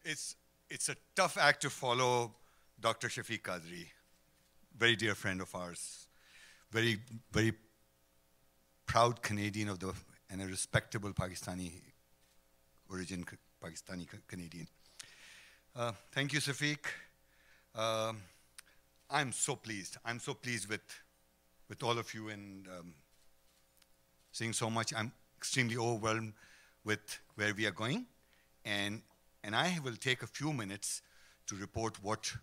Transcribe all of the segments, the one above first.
It's a tough act to follow Dr. Shafiq Qadri, very dear friend of ours, very proud Canadian and a respectable Pakistani origin, Pakistani Canadian. Thank you, Shafiq. I'm so pleased. I'm so pleased with all of you and seeing so much. I'm extremely overwhelmed with where we are going. And I will take a few minutes to report what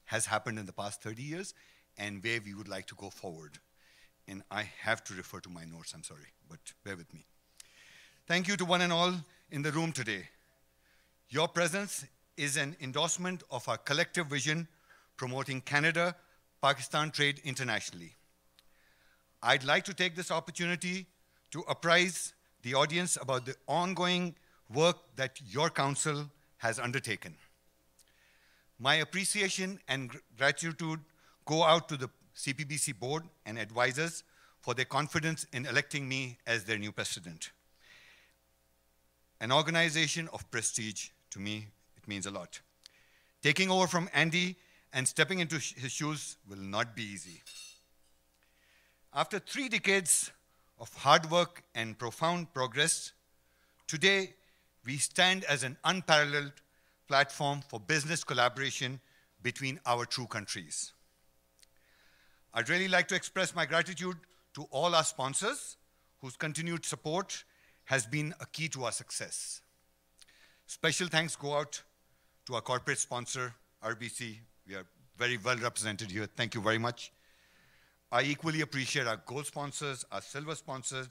has happened in the past 30 years and where we would like to go forward. And I have to refer to my notes, I'm sorry, but bear with me. Thank you to one and all in the room today. Your presence is an endorsement of our collective vision promoting Canada-Pakistan trade internationally. I'd like to take this opportunity to apprise the audience about the ongoing work that your council has undertaken. My appreciation and gratitude go out to the CPBC board and advisors for their confidence in electing me as their new president. An organization of prestige, to me, it means a lot. Taking over from Andy and stepping into his shoes will not be easy. After 3 decades of hard work and profound progress, today we stand as an unparalleled platform for business collaboration between our two countries. I'd really like to express my gratitude to all our sponsors whose continued support has been a key to our success. Special thanks go out to our corporate sponsor, RBC. We are very well represented here. Thank you very much. I equally appreciate our gold sponsors, our silver sponsors,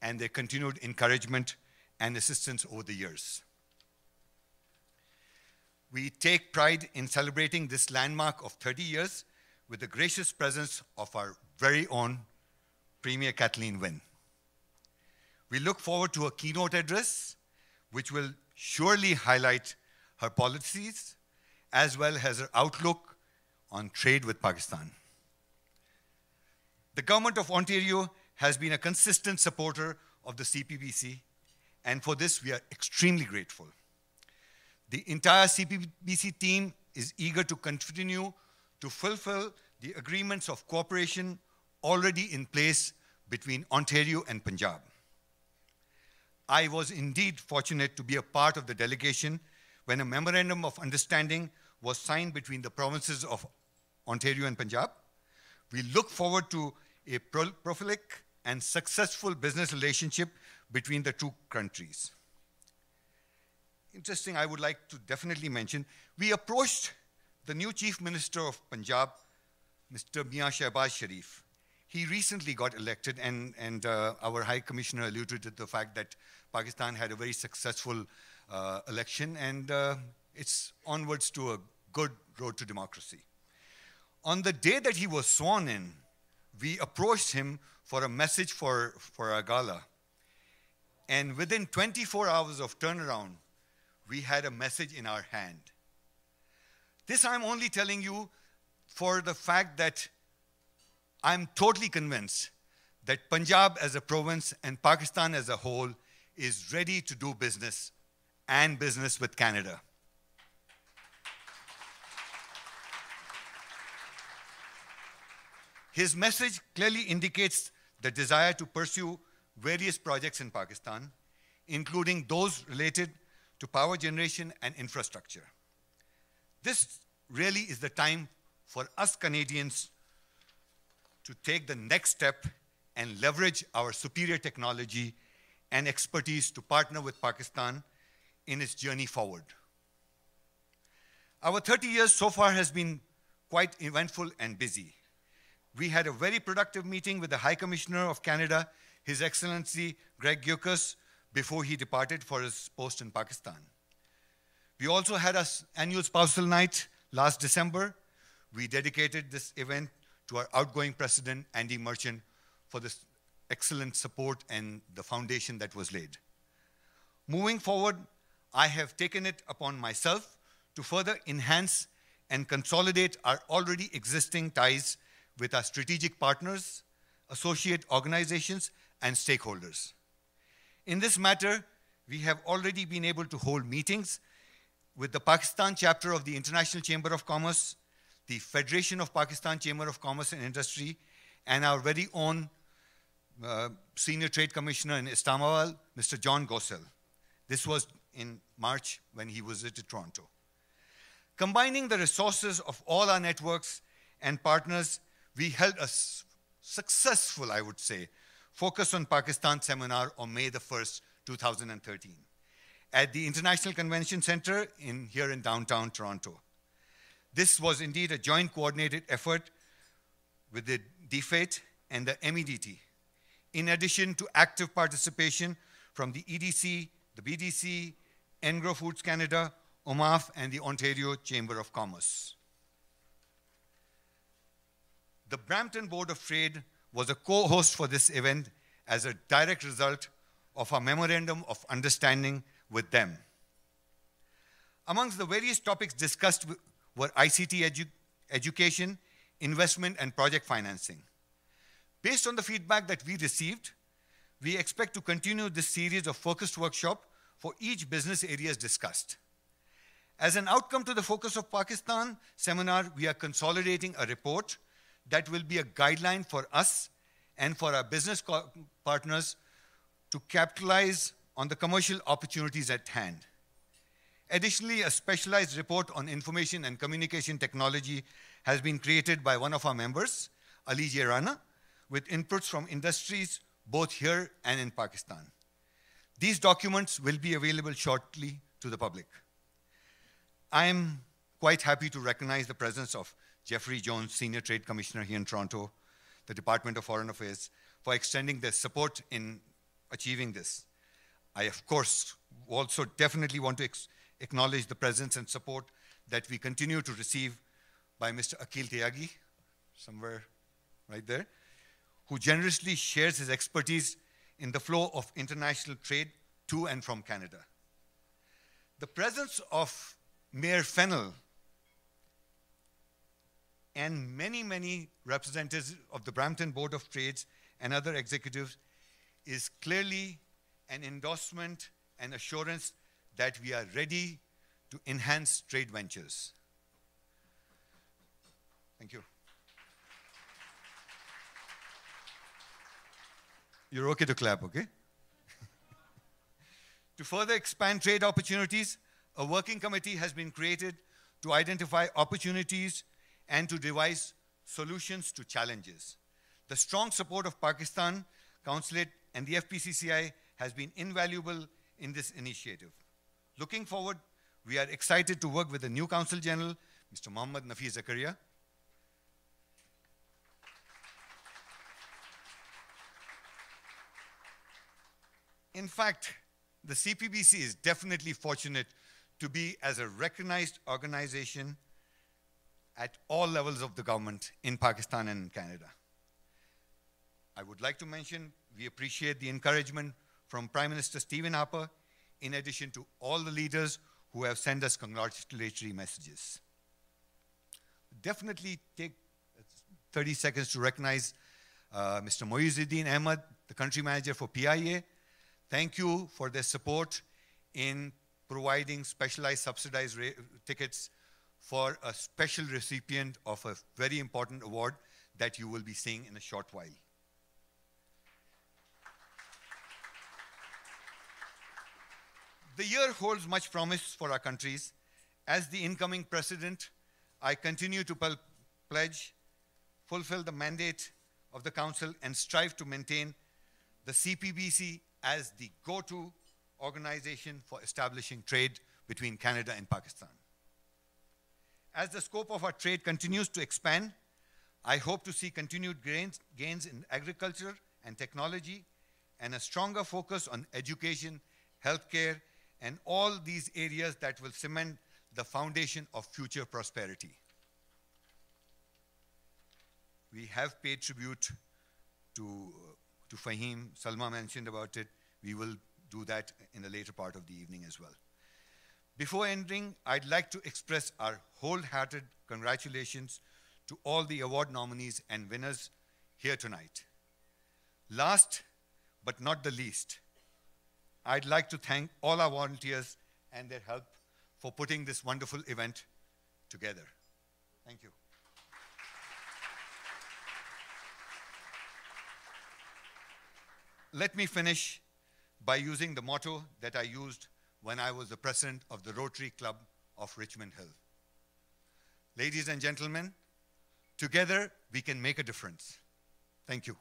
and their continued encouragement and assistance over the years. We take pride in celebrating this landmark of 30 years with the gracious presence of our very own Premier Kathleen Wynne. We look forward to a keynote address, which will surely highlight her policies as well as her outlook on trade with Pakistan. The Government of Ontario has been a consistent supporter of the CPBC, and for this we are extremely grateful. The entire CPBC team is eager to continue to fulfill the agreements of cooperation already in place between Ontario and Punjab. I was indeed fortunate to be a part of the delegation when a memorandum of understanding was signed between the provinces of Ontario and Punjab. We look forward to a prolific and successful business relationship between the two countries. Interesting, I would like to definitely mention, we approached the new Chief Minister of Punjab, Mr. Mian Shehbaz Sharif. He recently got elected, and our High Commissioner alluded to the fact that Pakistan had a very successful election, and it's onwards to a good road to democracy. On the day that he was sworn in, we approached him for a message for our gala. And within 24 hours of turnaround, we had a message in our hand. This I'm only telling you for the fact that I'm totally convinced that Punjab as a province and Pakistan as a whole is ready to do business and business with Canada. His message clearly indicates the desire to pursue various projects in Pakistan, including those related to power generation and infrastructure. This really is the time for us Canadians to take the next step and leverage our superior technology and expertise to partner with Pakistan in its journey forward. Our 30 years so far has been quite eventful and busy. We had a very productive meeting with the High Commissioner of Canada, His Excellency Greg Gyukas, before he departed for his post in Pakistan. We also had our annual spousal night last December. We dedicated this event to our outgoing president, Andy Merchant, for this excellent support and the foundation that was laid. Moving forward, I have taken it upon myself to further enhance and consolidate our already existing ties with our strategic partners, associate organizations, and stakeholders. In this matter, we have already been able to hold meetings with the Pakistan chapter of the International Chamber of Commerce, the Federation of Pakistan Chamber of Commerce and Industry, and our very own Senior Trade Commissioner in Islamabad, Mr. John Gosel. This was in March when he visited Toronto. Combining the resources of all our networks and partners, we held a successful, I would say, Focus on Pakistan seminar on May the 1st, 2013, at the International Convention Center here in downtown Toronto. This was indeed a joint coordinated effort with the DFATE and the MEDT, in addition to active participation from the EDC, the BDC, Engro Foods Canada, OMAF, and the Ontario Chamber of Commerce. The Brampton Board of Trade was a co-host for this event as a direct result of our memorandum of understanding with them. Amongst the various topics discussed were ICT education, investment, and project financing. Based on the feedback that we received, we expect to continue this series of focused workshops for each business areas discussed. As an outcome to the Focus of Pakistan seminar, we are consolidating a report that will be a guideline for us and for our business partners to capitalize on the commercial opportunities at hand. Additionally, a specialized report on information and communication technology has been created by one of our members, Ali J. Rana, with inputs from industries both here and in Pakistan. These documents will be available shortly to the public. I am quite happy to recognize the presence of Jeffrey Jones, Senior Trade Commissioner here in Toronto, the Department of Foreign Affairs, for extending their support in achieving this. I, of course, also definitely want to acknowledge the presence and support that we continue to receive by Mr. Akhil Tyagi, somewhere right there, who generously shares his expertise in the flow of international trade to and from Canada. The presence of Mayor Fennell and many, many representatives of the Brampton Board of Trades and other executives is clearly an endorsement and assurance that we are ready to enhance trade ventures. Thank you. You're okay to clap, okay? To further expand trade opportunities, a working committee has been created to identify opportunities and to devise solutions to challenges. The strong support of Pakistan Consulate and the FPCCI has been invaluable in this initiative. Looking forward, we are excited to work with the new Consul General, Mr. Mohammad Nafi Zakaria. In fact, the CPBC is definitely fortunate to be as a recognized organization at all levels of the government in Pakistan and in Canada. I would like to mention we appreciate the encouragement from Prime Minister Stephen Harper, in addition to all the leaders who have sent us congratulatory messages. Definitely take 30 seconds to recognize Mr. Moizuddin Ahmed, the country manager for PIA. Thank you for their support in providing specialized subsidized tickets for a special recipient of a very important award that you will be seeing in a short while. The year holds much promise for our countries. As the incoming president, I continue to pledge, fulfill the mandate of the Council and strive to maintain the CPBC as the go-to organization for establishing trade between Canada and Pakistan. As the scope of our trade continues to expand, I hope to see continued gains in agriculture and technology and a stronger focus on education, healthcare, and all these areas that will cement the foundation of future prosperity. We have paid tribute to Fahim. Salma mentioned about it. We will do that in the later part of the evening as well. Before ending, I'd like to express our wholehearted congratulations to all the award nominees and winners here tonight. Last but not the least, I'd like to thank all our volunteers and their help for putting this wonderful event together. Thank you. Let me finish by using the motto that I used when I was the president of the Rotary Club of Richmond Hill. Ladies and gentlemen, together we can make a difference. Thank you.